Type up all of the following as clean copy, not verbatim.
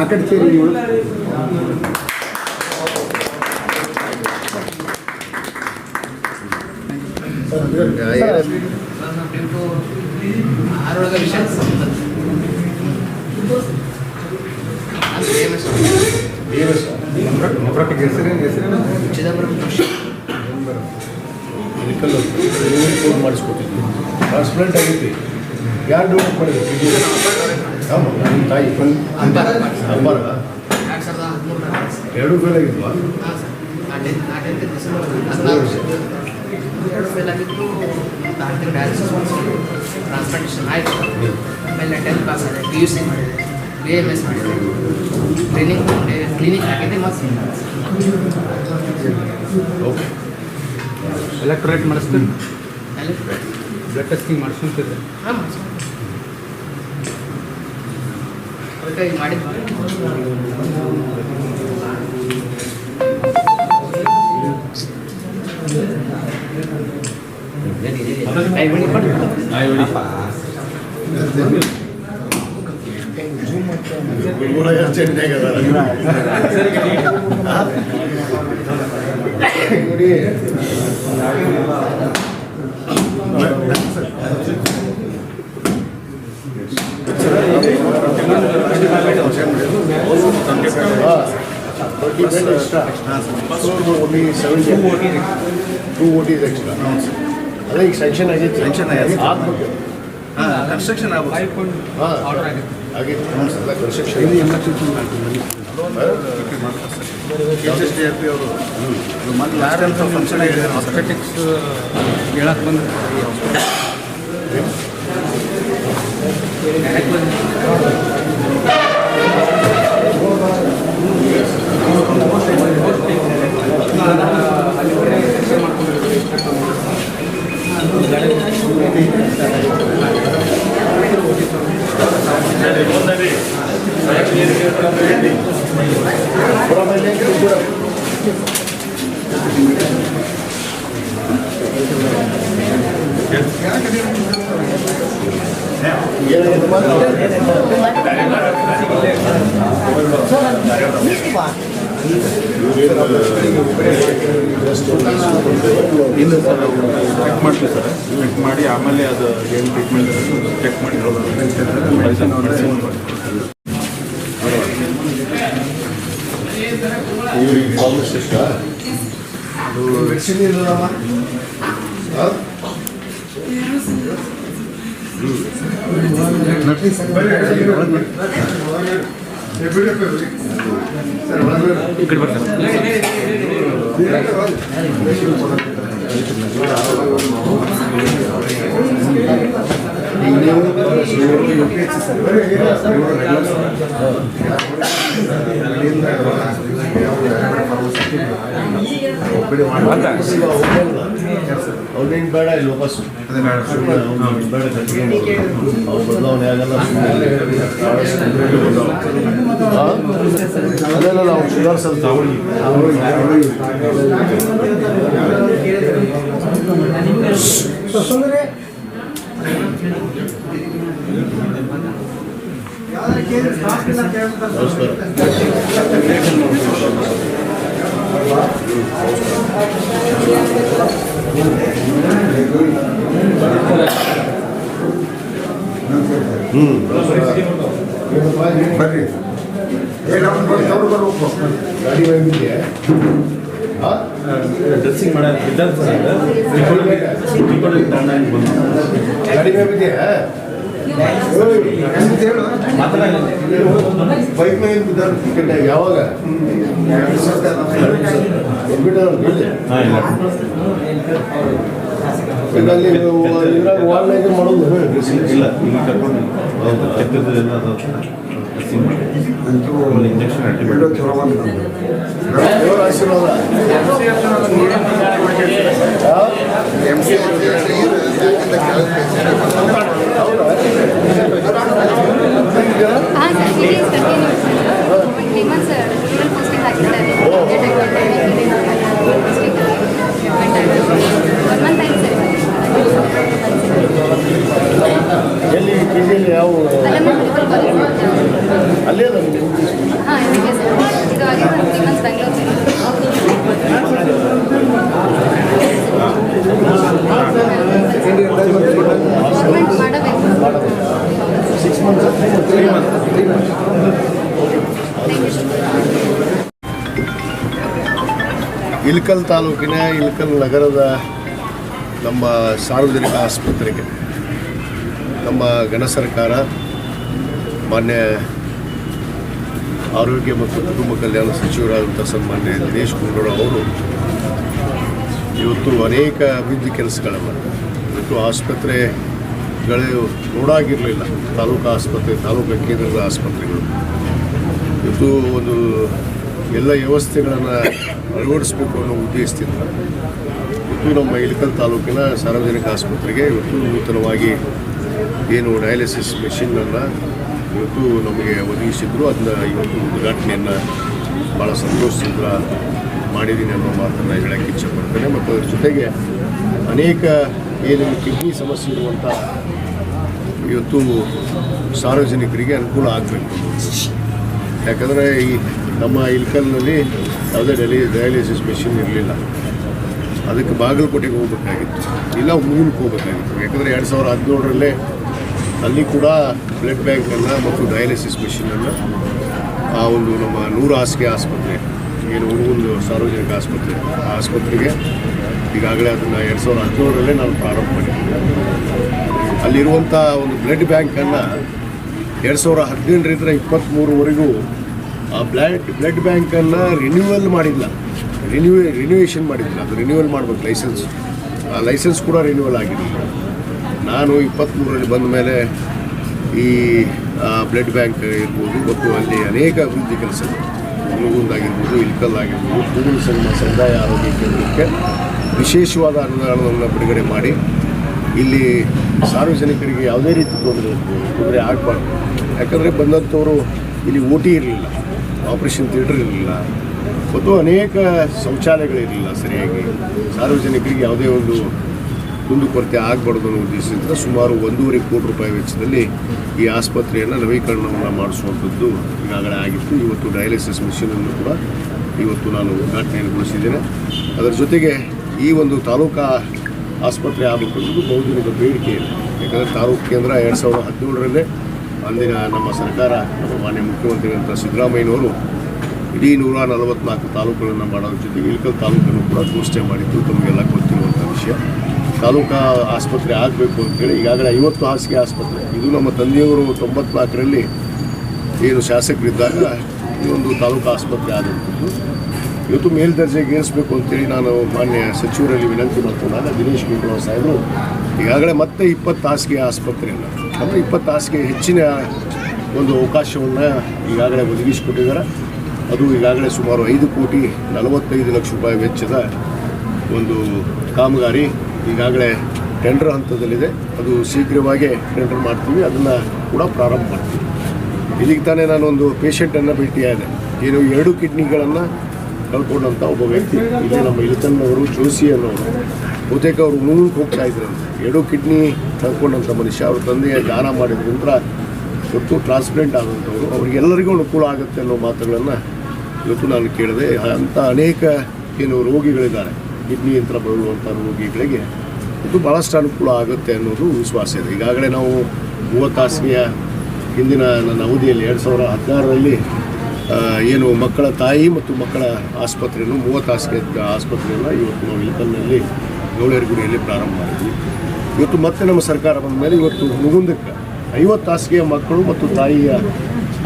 ಆ ಕಡೆ ಸೇರಿ ನೀವು. ಆರೊಳಗ ವಿಷಯ ಚಿದಂಬರಂ ಮೆಡಿಕಲ್ ಫೋನ್ ಮಾಡಿಸ್ಕೊಟ್ಟಿದ್ವಿ. ಟ್ರಾನ್ಸ್ಪ್ಲಾಂಟ್ ಆಗೈತಿ. ಯಾರು ಡೊನೇಟ್ ಮಾಡಿದ್ರು? ನಿಮ್ಮ ತಾಯಿ ಅಂಬಾರ 2013 ಎರಡೂ ಫೇಲ್ ಆಗಿದ್ವಾ? ಡಿಸೆಂಬರ್ 16 ಎರಡು ಫೇಲ್ ಆಗಿತ್ತು. ಮತ್ತು ಡಯಾಲಿಸಿಸ್ ಮಾಡಿಸಿದ್ರು. ಟ್ರಾನ್ಸ್ಪ್ಲಾಂಟೇಷನ್ ಆಯಿತು. ಆಮೇಲೆ 10th ಪಾಸ್ ಆಗಿದೆ. PUC ಮಾಡಿದೆ, BAMS ಮಾಡಿದೆ, ಕ್ಲಿನಿಕ್ ಆಗಿದೆ. ಮತ್ತು ಓಕೆ. ಎಲೆಕ್ಟ್ರೋಲೈಟ್ ಮಾಡಿಸ್ತೀನಿ, ಎಲೆಕ್ಟ್ರೋಲೈಟ್ ಬ್ಲಡ್ ಟೆಸ್ಟಿಂಗ್ ಮಾಡಿಸ್ಕೊಂತಿದ್ದೆ. ಹಾಂ ಅದಕ್ಕೆ ಈಗ ಮಾಡಿದ್ವಿ. ಅದೇ ಈಗ ಸ್ಯಾಂಕ್ಷನ್ ಆಗೈತೆ. ಕನ್ಸ್ಟ್ರಕ್ಷನ್ ಆರ್ಡರ್ ಆಗಿತ್ತು. ಆಗೈತೆ ಕನ್ಸ್ಟ್ರಕ್ಷನ್. KSSDRP ಅವರು ಫಂಕ್ಷನ್ ಹಾಸ್ಪಿಟಿಕ್ಸ್ ಹೇಳಕ್ಕೆ ಬಂದು ಇಲ್ಲ ಸರ್, ಚೆಕ್ ಮಾಡ್ತೀವಿ ಸರ್. ಚೆಕ್ ಮಾಡಿ ಆಮೇಲೆ ಅದು ಏನು ಟ್ರೀಟ್ಮೆಂಟ್ ಚೆಕ್ ಮಾಡಿ ಇವ್ರಿಗೆ ಫಾರ್ಮಸ್ ಎಷ್ಟ? ಅದು ವ್ಯಾಕ್ಸಿನ್ ಇಲ್ಲಮ್ಮ. ಈ ಕಡೆ ಬರ್ತಾರೆ. ಅವ್ನೇನು ಬೇಡ ಇಲ್ಲಿ ವಾಪಸ್ಸು ಬೇಡ ಕಟ್ಟಿಗೆ ಅವ್ರು ಬದಲಾವಣೆ ಆಗಲ್ಲ. ಅಲ್ಲೆಲ್ಲ ನಾವು ಸುಧಾರಿಸಲು ತಗೊಳ್ಳಿ. ಬರ್ರಿ ಗಾಡಿ ಬಂದಿದೆಯಾ? ಡ್ರೆಸ್ಸಿಂಗ್ ಮಾಡಿ ಗಾಡಿ ಬಂದಿದೆಯಾ? ಬೈಕ್ ಮೇಲೆ ಬಿದ್ದಾರ ಟಿಕೆಟ್ ಯಾವಾಗ? ಅಲ್ಲಿ ಇದ್ರಾಗ ವಾಲ್ನಾಗ ಮಾಡೋದು ಇಲ್ಲ, ಈಗ ಕರ್ಕೊಂಡು ಚೆಕ್ಕದೆಲ್ಲ ಡ್ರೆಸ್ಸಿಂಗ್ ಮಾಡಿ ಇಂಜೆಕ್ಷನ್ ಆಂಟಿಬಯೋಟಿಕ್ ದೇವರ ಆಶೀರ್ವಾದ. ಎಲ್ಲಿ ಕೆ ಜಿಯಲ್ಲಿ ಯಾವ ಅಲ್ಲೇ ಅಲ್ಲ ನೀವು ಹಾಂ ಇದಕ್ಕೆ ಸರ್ ಇದು ಆಗಿ ಒಂದು 3 months ಗೌರ್ಮೆಂಟ್ ಮಾಡಬೇಕು. 6 months 3 months ಇಳಕಲ್ ತಾಲೂಕಿನ ಇಳಕಲ್ ನಗರದ ನಮ್ಮ ಸಾರ್ವಜನಿಕ ಆಸ್ಪತ್ರೆಗೆ ನಮ್ಮ ಘನ ಸರ್ಕಾರ ಮಾನ್ಯ ಆರೋಗ್ಯ ಮತ್ತು ಕುಟುಂಬ ಕಲ್ಯಾಣ ಸಚಿವರಾದಂಥ ಸನ್ಮಾನ್ಯ ದಿನೇಶ್ ಗುಂಡೂರಾವ್ ಅವರು ಇವತ್ತು ಅನೇಕ ಅಭಿವೃದ್ಧಿ ಕೆಲಸಗಳನ್ನು ಇವತ್ತು ಆಸ್ಪತ್ರೆಗಳು ನೋಡಾಗಿರಲಿಲ್ಲ. ತಾಲೂಕು ಆಸ್ಪತ್ರೆ, ತಾಲೂಕು ಕೇಂದ್ರದ ಆಸ್ಪತ್ರೆಗಳು ಇವತ್ತು ಒಂದು ಎಲ್ಲ ವ್ಯವಸ್ಥೆಗಳನ್ನು ಅಳವಡಿಸಬೇಕು ಅನ್ನೋ ಉದ್ದೇಶದಿಂದ ಇವತ್ತು ನಮ್ಮ ಇಳಕಲ್ ತಾಲೂಕಿನ ಸಾರ್ವಜನಿಕ ಆಸ್ಪತ್ರೆಗೆ ಇವತ್ತು ನೂತನವಾಗಿ ಏನು ಡಯಾಲಿಸಿಸ್ ಮೆಷಿನನ್ನು ಇವತ್ತು ನಮಗೆ ಒದಗಿಸಿದ್ರು. ಅದನ್ನ ಇವತ್ತು ಉದ್ಘಾಟನೆಯನ್ನು ಭಾಳ ಸಂತೋಷದಿಂದ ಮಾಡಿದ್ದೀನಿ ಅನ್ನೋ ಮಾತನ್ನು ಹೇಳೋಕ್ಕೆ ಇಚ್ಛೆಪಡ್ತೇನೆ. ಮತ್ತು ಅದ್ರ ಜೊತೆಗೆ ಅನೇಕ ಏನು ಕಿಡ್ನಿ ಸಮಸ್ಯೆ ಇರುವಂಥ ಇವತ್ತು ಸಾರ್ವಜನಿಕರಿಗೆ ಅನುಕೂಲ ಆಗಬೇಕು. ಯಾಕಂದರೆ ಈ ನಮ್ಮ ಇಳಕಲ್ನಲ್ಲಿ ಯಾವುದೇ ಡಯಾಲಿಸಿಸ್ ಮೆಷಿನ್ ಇರಲಿಲ್ಲ. ಅದಕ್ಕೆ ಬಾಗಲಕೋಟೆಗೆ ಹೋಗ್ಬೇಕಾಗಿತ್ತು, ಇಲ್ಲ ಹುಣಗೂರಿಗೆ ಹೋಗ್ಬೇಕಾಗಿತ್ತು. ಯಾಕಂದರೆ 2017ರಲ್ಲೇ ಅಲ್ಲಿ ಕೂಡ ಬ್ಲಡ್ ಬ್ಯಾಂಕನ್ನು ಮತ್ತು ಡಯಾಲಿಸಿಸ್ ಮೆಷಿನನ್ನು ಆ ಒಂದು ನಮ್ಮ 100 ಹಾಸಿಗೆ ಆಸ್ಪತ್ರೆ ಏನು ಹುಣಗೂರು ಸಾರ್ವಜನಿಕ ಆಸ್ಪತ್ರೆ ಆ ಆಸ್ಪತ್ರೆಗೆ ಈಗಾಗಲೇ ಅದನ್ನು 2017ರಲ್ಲೇ ನಾನು ಪ್ರಾರಂಭ ಮಾಡಿದ್ದೀನಿ. ಅಲ್ಲಿರುವಂಥ ಒಂದು ಬ್ಲಡ್ ಬ್ಯಾಂಕನ್ನು 2018ರಿಂದ 23ವರೆಗೂ ಆ ಬ್ಲಡ್ ಬ್ಯಾಂಕನ್ನು ರಿನ್ಯೂವಲ್ ಮಾಡಿಲ್ಲ, ರಿನ್ಯೂವೇಷನ್ ಮಾಡಿಲ್ಲ. ಅದು ರಿನ್ಯೂವಲ್ ಮಾಡಬೇಕು ಲೈಸೆನ್ಸ್, ಆ ಲೈಸೆನ್ಸ್ ಕೂಡ ರಿನ್ಯೂವಲ್ ಆಗಿರಲಿಲ್ಲ. ನಾನು 23ರಲ್ಲಿ ಬಂದ ಮೇಲೆ ಈ ಬ್ಲಡ್ ಬ್ಯಾಂಕ್ ಇರ್ಬೋದು ಮತ್ತು ಅಲ್ಲಿ ಅನೇಕ ಅಭಿವೃದ್ಧಿ ಕೆಲಸಗಳು ಹುಣಗೂರಾಗಿರ್ಬೋದು, ಇಳಕಲ್ ಆಗಿರ್ಬೋದು, ಕೂಡಲ ಸಂಗಮ ಸಮುದಾಯ ಆರೋಗ್ಯ ಕೇಂದ್ರಕ್ಕೆ ವಿಶೇಷವಾದ ಅನುದಾನವನ್ನು ಬಿಡುಗಡೆ ಮಾಡಿ ಇಲ್ಲಿ ಸಾರ್ವಜನಿಕರಿಗೆ ಯಾವುದೇ ರೀತಿ ತೊಂದರೆ ಆಗಬಾರ್ದು. ಯಾಕಂದರೆ ಬಂದಂಥವರು ಇಲ್ಲಿ OT ಇರಲಿಲ್ಲ, ಆಪರೇಷನ್ ಥಿಯೇಟರ್ ಇರಲಿಲ್ಲ ಮತ್ತು ಅನೇಕ ಶೌಚಾಲಯಗಳಿರಲಿಲ್ಲ ಸರಿಯಾಗಿ. ಸಾರ್ವಜನಿಕರಿಗೆ ಯಾವುದೇ ಒಂದು ಕುಂದುಕೊರತೆ ಆಗಬಾರ್ದು ಅನ್ನೋ ಉದ್ದೇಶದಿಂದ ಸುಮಾರು 1.5 ಕೋಟಿ ರೂಪಾಯಿ ವೆಚ್ಚದಲ್ಲಿ ಈ ಆಸ್ಪತ್ರೆಯನ್ನು ನವೀಕರಣವನ್ನು ಮಾಡಿಸುವಂಥದ್ದು ಈಗಾಗಲೇ ಆಗಿತ್ತು. ಇವತ್ತು ಡಯಾಲಿಸಿಸ್ ಮಿಷನನ್ನು ಕೂಡ ಇವತ್ತು ನಾನು ಉದ್ಘಾಟನೆಗೊಳಿಸಿದ್ದೇನೆ. ಅದರ ಜೊತೆಗೆ ಈ ಒಂದು ತಾಲೂಕಾ ಆಸ್ಪತ್ರೆ ಆಗಬೇಕನ್ನೋದು ಬಹುದಿನದ ಬೇಡಿಕೆ ಇದೆ. ಯಾಕಂದರೆ ತಾಲೂಕು ಕೇಂದ್ರ 2017ರಲ್ಲೇ ಅಂದಿನ ನಮ್ಮ ಸರ್ಕಾರ, ನಮ್ಮ ಮಾನ್ಯ ಮುಖ್ಯಮಂತ್ರಿಗಳಂಥ ಸಿದ್ದರಾಮಯ್ಯನವರು ಇಡೀ 144 ತಾಲೂಕುಗಳನ್ನು ಮಾಡೋದ್ರ ಜೊತೆಗೆ ಇಳಕಲ್ ತಾಲೂಕನ್ನು ಕೂಡ ಘೋಷಣೆ ಮಾಡಿದ್ದು ತಮಗೆಲ್ಲ ಗೊತ್ತಿರುವಂಥ ವಿಷಯ. ತಾಲೂಕಾ ಆಸ್ಪತ್ರೆ ಆಗಬೇಕು ಅಂತೇಳಿ ಈಗಾಗಲೇ 50 ಹಾಸಿಗೆ ಆಸ್ಪತ್ರೆ, ಇದು ನಮ್ಮ ತಂದೆಯವರು 94ರಲ್ಲಿ ಏನು ಶಾಸಕರಿದ್ದಾಗ ಈ ಒಂದು ತಾಲೂಕು ಆಸ್ಪತ್ರೆ ಆದಂಥದ್ದು ಇವತ್ತು ಮೇಲ್ದರ್ಜೆಗೆ ಏರಿಸಬೇಕು ಅಂತೇಳಿ ನಾನು ಮಾನ್ಯ ಸಚಿವರಲ್ಲಿ ವಿನಂತಿ ಮಾಡ್ಕೊಂಡಾಗ ದಿನೇಶ್ ಗುಂಡೂರಾವ್ ಸಾಹೇಬರು ಈಗಾಗಲೇ ಮತ್ತೆ 20 ಹಾಸಿಗೆ ಆಸ್ಪತ್ರೆಯನ್ನು ಅಂದರೆ 20 ಹಾಸಿಗೆ ಹೆಚ್ಚಿನ ಒಂದು ಅವಕಾಶವನ್ನು ಈಗಾಗಲೇ ಒದಗಿಸಿಕೊಟ್ಟಿದ್ದಾರೆ. ಅದು ಈಗಾಗಲೇ ಸುಮಾರು 5,45 ಲಕ್ಷ ರೂಪಾಯಿ ವೆಚ್ಚದ ಒಂದು ಕಾಮಗಾರಿ ಈಗಾಗಲೇ ಟೆಂಡರ್ ಹಂತದಲ್ಲಿದೆ. ಅದು ಶೀಘ್ರವಾಗಿ ಟೆಂಡರ್ ಮಾಡ್ತೀವಿ, ಅದನ್ನು ಕೂಡ ಪ್ರಾರಂಭ ಮಾಡ್ತೀವಿ. ಇದೀಗ ತಾನೇ ನಾನೊಂದು ಪೇಷಂಟನ್ನು ಭೇಟಿಯಾದೆ. ಏನು 2 ಕಿಡ್ನಿಗಳನ್ನು ಕಳ್ಕೊಂಡಂಥ ಒಬ್ಬ ವ್ಯಕ್ತಿ, ಇಲ್ಲಿ ನಮ್ಮ ಇಳಕಲ್ನವರು ಜೋಶಿ ಅನ್ನೋರು, ಬಹುತೇಕ ಅವರು ಹುಣಗೂರಿಗೆ ಹೋಗ್ತಾ ಇದ್ರಂತೆ. 2 ಕಿಡ್ನಿ ಕಳ್ಕೊಂಡಂಥ ಮನುಷ್ಯ, ಅವ್ರ ತಂದೆಯ ದಾನ ಮಾಡಿದ ನಂತರ ಇವತ್ತು ಟ್ರಾನ್ಸ್ಪ್ಲಾಂಟ್ ಆದಂಥವ್ರು, ಅವರಿಗೆಲ್ಲರಿಗೂ ಅನುಕೂಲ ಆಗುತ್ತೆ ಅನ್ನೋ ಮಾತುಗಳನ್ನು ಇವತ್ತು ನಾನು ಕೇಳಿದೆ. ಅಂಥ ಅನೇಕ ಏನು ರೋಗಿಗಳಿದ್ದಾರೆ, ಕಿಡ್ನಿ ಯಂತ್ರ ಬರುವಂಥ ರೋಗಿಗಳಿಗೆ ಇದು ಭಾಳಷ್ಟು ಅನುಕೂಲ ಆಗುತ್ತೆ ಅನ್ನೋದು ವಿಶ್ವಾಸ ಇದೆ. ಈಗಾಗಲೇ ನಾವು 30 ಹಾಸಿಗೆಯ ಹಿಂದಿನ ನನ್ನ ಅವಧಿಯಲ್ಲಿ 2016ರಲ್ಲಿ ಏನು ಮಕ್ಕಳ ತಾಯಿ ಮತ್ತು ಮಕ್ಕಳ ಆಸ್ಪತ್ರೆಯನ್ನು 30 ಹಾಸಿಗೆ ಆಸ್ಪತ್ರೆಯನ್ನು ಇವತ್ತು ನಾವು ಇಳಕಲ್ನಲ್ಲಿ ಗೌಳೇರಗುಡಿಯಲ್ಲಿ ಪ್ರಾರಂಭ ಮಾಡಿದ್ವಿ. ಇವತ್ತು ಮತ್ತೆ ನಮ್ಮ ಸರ್ಕಾರ ಬಂದ ಮೇಲೆ ಇವತ್ತು ಮುಂದಕ್ಕೆ 50 ಹಾಸಿಗೆಯ ಮಕ್ಕಳು ಮತ್ತು ತಾಯಿಯ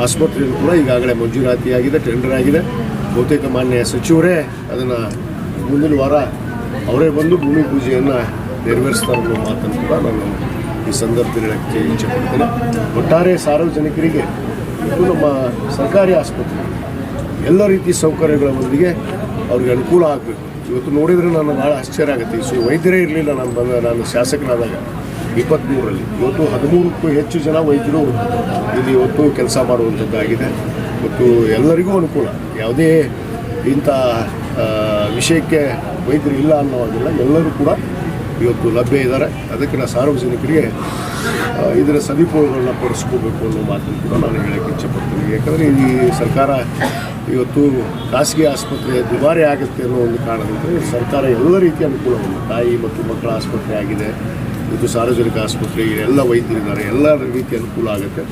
ಆಸ್ಪತ್ರೆಯನ್ನು ಕೂಡ ಈಗಾಗಲೇ ಮಂಜೂರಾತಿಯಾಗಿದೆ, ಟೆಂಡರ್ ಆಗಿದೆ. ಬಹುತೇಕ ಮಾನ್ಯ ಸಚಿವರೇ ಅದನ್ನು ಮುಂದಿನ ವಾರ ಅವರೇ ಬಂದು ಭೂಮಿ ಪೂಜೆಯನ್ನು ನೆರವೇರಿಸ್ತಾರೆ ಅನ್ನೋ ಮಾತನ್ನು ಕೂಡ ನಾನು ಈ ಸಂದರ್ಭದಲ್ಲಿ ಹೇಳೋಕ್ಕೆ ಇಚ್ಛೆಪಡ್ತೇನೆ. ಒಟ್ಟಾರೆ ಸಾರ್ವಜನಿಕರಿಗೆ ಇದು ನಮ್ಮ ಸರ್ಕಾರಿ ಆಸ್ಪತ್ರೆ ಎಲ್ಲ ರೀತಿ ಸೌಕರ್ಯಗಳೊಂದಿಗೆ ಅವ್ರಿಗೆ ಅನುಕೂಲ ಆಗಬೇಕು. ಇವತ್ತು ನೋಡಿದರೆ ನಾನು ಭಾಳ ಆಶ್ಚರ್ಯ ಆಗುತ್ತೆ. ವೈದ್ಯರೇ ಇರಲಿಲ್ಲ ನಾನು ಶಾಸಕನಾದಾಗ 23ರಲ್ಲಿ. ಇವತ್ತು 13ಕ್ಕೂ ಹೆಚ್ಚು ಜನ ವೈದ್ಯರು ಇಲ್ಲಿ ಇವತ್ತು ಕೆಲಸ ಮಾಡುವಂಥದ್ದಾಗಿದೆ ಮತ್ತು ಎಲ್ಲರಿಗೂ ಅನುಕೂಲ. ಯಾವುದೇ ಇಂಥ ವಿಷಯಕ್ಕೆ ವೈದ್ಯರು ಇಲ್ಲ ಅನ್ನೋವಾಗಿಲ್ಲ, ಎಲ್ಲರೂ ಕೂಡ ಇವತ್ತು ಲಭ್ಯ ಇದ್ದಾರೆ. ಅದಕ್ಕೆ ನಾನು ಸಾರ್ವಜನಿಕರಿಗೆ ಇದರ ಸದುಪಯೋಗಗಳನ್ನ ಪಡಿಸ್ಕೋಬೇಕು ಅನ್ನೋ ಮಾತನ್ನು ಕೂಡ ನಾನು ಹೇಳೋಕ್ಕೆ ಇಚ್ಛೆಪಡ್ತೀನಿ. ಯಾಕಂದರೆ ಈ ಸರ್ಕಾರ ಇವತ್ತು ಖಾಸಗಿ ಆಸ್ಪತ್ರೆ ದುಬಾರಿ ಆಗುತ್ತೆ ಅನ್ನೋ ಒಂದು ಕಾರಣದಿಂದ ಸರ್ಕಾರ ಎಲ್ಲ ರೀತಿಯ ಅನುಕೂಲವನ್ನು ತಾಯಿ ಮತ್ತು ಮಕ್ಕಳ ಆಸ್ಪತ್ರೆ ಆಗಿದೆ, ಇದು ಸಾರ್ವಜನಿಕ ಆಸ್ಪತ್ರೆ, ಎಲ್ಲ ವೈದ್ಯರಿದ್ದಾರೆ, ಎಲ್ಲ ರೀತಿಯ ಅನುಕೂಲ ಆಗುತ್ತೆ.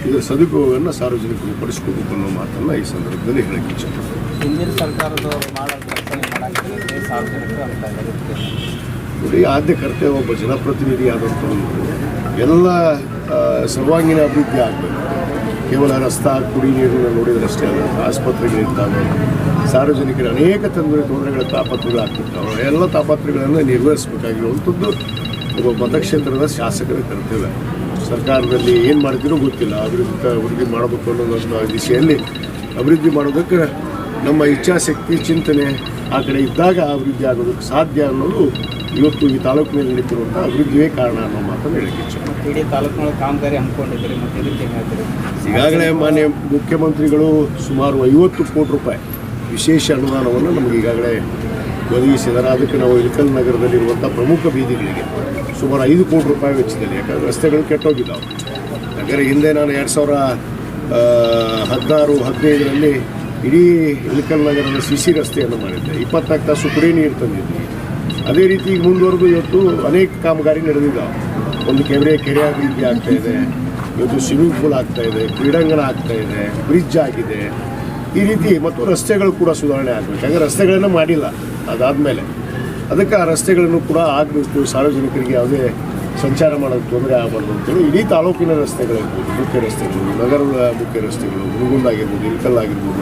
ಇದರ ಸದುಪಯೋಗವನ್ನು ಸಾರ್ವಜನಿಕರು ಪಡಿಸ್ಕೋಬೇಕು ಅನ್ನೋ ಮಾತನ್ನು ಈ ಸಂದರ್ಭದಲ್ಲಿ ಹೇಳೋಕ್ಕೆ ಇಚ್ಛೆಪಡ್ತೀನಿ. ಹಿಂದಿನ ಸರ್ಕಾರದವರು ಮಾಡೋ ಕೆಲಸ ಮಾಡಾಕ್ತಿದ್ರೆ ಸಾರ್ವಜನಿಕರು ಅಂತ ಇರುತ್ತೆ. ನೋಡಿ, ಆದ್ಯ ಕರ್ತವ್ಯ ಒಬ್ಬ ಜನಪ್ರತಿನಿಧಿ ಆದಂಥವ್ರು ಎಲ್ಲ ಸರ್ವಾಂಗೀಣ ಅಭಿವೃದ್ಧಿ ಆಗಬೇಕು. ಕೇವಲ ರಸ್ತೆ ಕುಡಿ ನೀರನ್ನು ನೋಡಿದ್ರಷ್ಟೇ ಅಲ್ಲ, ಆಸ್ಪತ್ರೆಗಳಿರ್ತಾವೆ, ಸಾರ್ವಜನಿಕರ ಅನೇಕ ತೊಂದರೆಗಳ ತಾಪತ್ರೆಗಳಾಗ್ತಿರ್ತಾವೆ. ಎಲ್ಲ ತಾಪತ್ರೆಗಳನ್ನು ನಿರ್ವಹಿಸಬೇಕಾಗಿರುವಂಥದ್ದು ಒಬ್ಬ ಮತಕ್ಷೇತ್ರದ ಶಾಸಕರ ಕರ್ತವ್ಯ. ಸರ್ಕಾರದಲ್ಲಿ ಏನು ಮಾಡ್ತೀರೋ ಗೊತ್ತಿಲ್ಲ, ಅಭಿವೃದ್ಧಿ ಮಾಡಬೇಕು ಅನ್ನೋದೊಂದು ದಿಶೆಯಲ್ಲಿ ಅಭಿವೃದ್ಧಿ ಮಾಡೋದಕ್ಕೆ ನಮ್ಮ ಇಚ್ಛಾಶಕ್ತಿ ಚಿಂತನೆ ಆ ಕಡೆ ಇದ್ದಾಗ ಅಭಿವೃದ್ಧಿ ಆಗೋದಕ್ಕೆ ಸಾಧ್ಯ ಅನ್ನೋದು ಇವತ್ತು ಈ ತಾಲೂಕಿನಲ್ಲಿ ನಡೀತಿರುವಂಥ ಅಭಿವೃದ್ಧಿಯೇ ಕಾರಣ ಅನ್ನೋ ಮಾತನ್ನು ಹೇಳಕ್ಕೆ ಇಚ್ಛೆ. ಇಡೀ ತಾಲೂಕಿನೊಳಗೆ ಕಾಮಗಾರಿ ಹಮ್ಮಿಕೊಂಡಿದ್ದೀರಿ, ಮತ್ತು ಇದಕ್ಕೆ ಏನು ಹೇಳ್ತೀರಿ? ಈಗಾಗಲೇ ಮಾನ್ಯ ಮುಖ್ಯಮಂತ್ರಿಗಳು ಸುಮಾರು 50 ಕೋಟಿ ರೂಪಾಯಿ ವಿಶೇಷ ಅನುದಾನವನ್ನು ನಮಗೆ ಈಗಾಗಲೇ ಒದಗಿಸಿದ್ದಾರೆ. ಅದಕ್ಕೆ ನಾವು ಇಳಕಲ್ ನಗರದಲ್ಲಿರುವಂಥ ಪ್ರಮುಖ ಬೀದಿಗಳಿಗೆ ಸುಮಾರು 5 ಕೋಟಿ ರೂಪಾಯಿ ವೆಚ್ಚದಲ್ಲಿ, ಯಾಕಂದರೆ ರಸ್ತೆಗಳು ಕೆಟ್ಟೋಗಿದ್ದಾವೆ. ಯಾಕಂದರೆ ಹಿಂದೆ ನಾನು 2016-15ರಲ್ಲಿ ಇಡೀ ಇಳಕಲ್ ನಗರದ CC ರಸ್ತೆಯನ್ನು ಮಾಡಿದ್ದೆ, 24 ತಾಸು ಕುಡಿ ನೀರು ತಂದಿದ್ದೆ. ಅದೇ ರೀತಿ ಈಗ ಮುಂದುವರೆದು ಇವತ್ತು ಅನೇಕ ಕಾಮಗಾರಿ ನಡೆದಿದ್ದಾವೆ. ಒಂದು ಕೆರೆ ಅಭಿವೃದ್ಧಿ ಆಗ್ತಾಯಿದೆ, ಇವತ್ತು ಸ್ವಿಮ್ಮಿಂಗ್ ಪೂಲ್ ಆಗ್ತಾಯಿದೆ, ಕ್ರೀಡಾಂಗಣ ಆಗ್ತಾಯಿದೆ, ಬ್ರಿಡ್ಜ್ ಆಗಿದೆ. ಈ ರೀತಿ ಮತ್ತು ರಸ್ತೆಗಳು ಕೂಡ ಸುಧಾರಣೆ ಆಗಬೇಕು. ಯಾಕಂದರೆ ರಸ್ತೆಗಳನ್ನು ಮಾಡಿಲ್ಲ, ಅದಾದಮೇಲೆ ಅದಕ್ಕೆ ಆ ರಸ್ತೆಗಳನ್ನು ಕೂಡ ಆಗಬೇಕು. ಸಾರ್ವಜನಿಕರಿಗೆ ಯಾವುದೇ ಸಂಚಾರ ಮಾಡೋದು ತೊಂದರೆ ಆಗಬಾರ್ದು ಅಂತೇಳಿ ಇಡೀ ತಾಲೂಕಿನ ರಸ್ತೆಗಳಿರ್ಬೋದು, ಮುಖ್ಯ ರಸ್ತೆಗಳು, ನಗರದ ಮುಖ್ಯ ರಸ್ತೆಗಳು, ಹುನಗುಂದ ಇಳಕಲ್ ಆಗಿರ್ಬೋದು,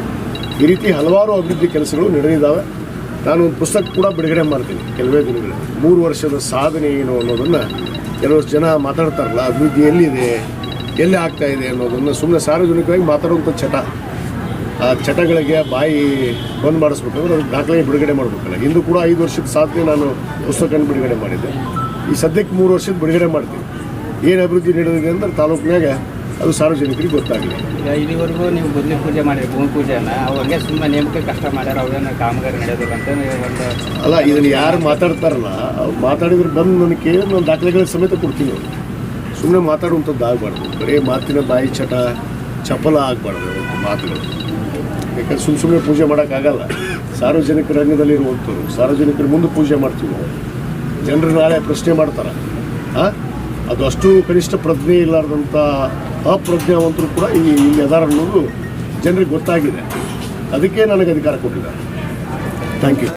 ಈ ರೀತಿ ಹಲವಾರು ಅಭಿವೃದ್ಧಿ ಕೆಲಸಗಳು ನಡೆದಿದ್ದಾವೆ. ನಾನು ಒಂದು ಪುಸ್ತಕ ಕೂಡ ಬಿಡುಗಡೆ ಮಾಡ್ತೀನಿ ಕೆಲವೇ ದಿನಗಳು. 3 ವರ್ಷದ ಸಾಧನೆ ಏನು ಅನ್ನೋದನ್ನು ಕೆಲವಷ್ಟು ಜನ ಮಾತಾಡ್ತಾರಲ್ಲ, ಅಭಿವೃದ್ಧಿ ಎಲ್ಲಿದೆ, ಎಲ್ಲಿ ಆಗ್ತಾಯಿದೆ ಅನ್ನೋದನ್ನು ಸುಮ್ಮನೆ ಸಾರ್ವಜನಿಕವಾಗಿ ಮಾತಾಡುವಂಥ ಚಟ, ಆ ಚಟಗಳಿಗೆ ಬಾಯಿ ಬಂದ್ ಮಾಡಿಸ್ಬೇಕಂದ್ರೆ ಅದಕ್ಕೆ ದಾಖಲೆ ಬಿಡುಗಡೆ ಮಾಡಬೇಕಲ್ಲ. ಇಂದು ಕೂಡ 5 ವರ್ಷದ ಸಾಧನೆ ನಾನು ಪುಸ್ತಕವನ್ನು ಬಿಡುಗಡೆ ಮಾಡಿದ್ದೆ. ಈ ಸದ್ಯಕ್ಕೆ 3 ವರ್ಷದ ಬಿಡುಗಡೆ ಮಾಡ್ತೀನಿ. ಏನು ಅಭಿವೃದ್ಧಿ ನಡೆದಿದೆ ಅಂದ್ರೆ ತಾಲೂಕಿನಾಗ ಅದು ಸಾರ್ವಜನಿಕರಿಗೆ ಗೊತ್ತಾಗಿದೆ. ಈಗ ಇಲ್ಲಿವರೆಗೂ ನೀವು ಬದಲಿ ಪೂಜೆ ಮಾಡಿರಿ, ಭೂಮಿ ಪೂಜೆಯನ್ನು ಅವ್ರಿಗೆ ಸುಮ್ಮನೆ ನೇಮಕ್ಕೆ ಕಷ್ಟ ಮಾಡ್ಯಾರ, ಅವ್ರೇನು ಕಾಮಗಾರಿ ನಡೆಯೋದಿಲ್ಲ ಅಂತ ಒಂದು ಅಲ್ಲ, ಇದನ್ನು ಯಾರು ಮಾತಾಡ್ತಾರಲ್ಲ, ಅವ್ರು ಮಾತಾಡಿದ್ರೆ ಬಂದು ನನಗೆ ಕೇಳಿ ನಾನು ದಾಖಲೆಗಳ ಸಮೇತ ಕೊಡ್ತೀನಿ. ಅವರು ಸುಮ್ಮನೆ ಮಾತಾಡುವಂಥದ್ದು ಆಗಬಾರ್ದು, ಬರೀ ಮಾತಿನ ಬಾಯಿ ಚಟ ಚಪಲ ಆಗಬಾರ್ದು ಮಾತುಗಳು. ಯಾಕಂದ್ರೆ ಸುಮ್ಮನೆ ಪೂಜೆ ಮಾಡೋಕ್ಕಾಗಲ್ಲ. ಸಾರ್ವಜನಿಕ ರಂಗದಲ್ಲಿರುವಂಥವ್ರು ಸಾರ್ವಜನಿಕರ ಮುಂದೆ ಪೂಜೆ ಮಾಡ್ತೀವಿ ನಾವು. ಜನರು ನಾಳೆ ಪ್ರಶ್ನೆ ಮಾಡ್ತಾರೆ. ಅದು ಅಷ್ಟು ಕನಿಷ್ಠ ಪ್ರಜ್ಞೆ ಇಲ್ಲಾರ್ದಂಥ ಅಪ್ರಜ್ಞಾವಂತರು ಕೂಡ ಇಲ್ಲಿ ಅದಾರ ಅನ್ನೋದು ಜನರಿಗೆ ಗೊತ್ತಾಗಿದೆ. ಅದಕ್ಕೆ ನನಗೆ ಅಧಿಕಾರ ಕೊಟ್ಟಿದ್ದಾರೆ. Thank you.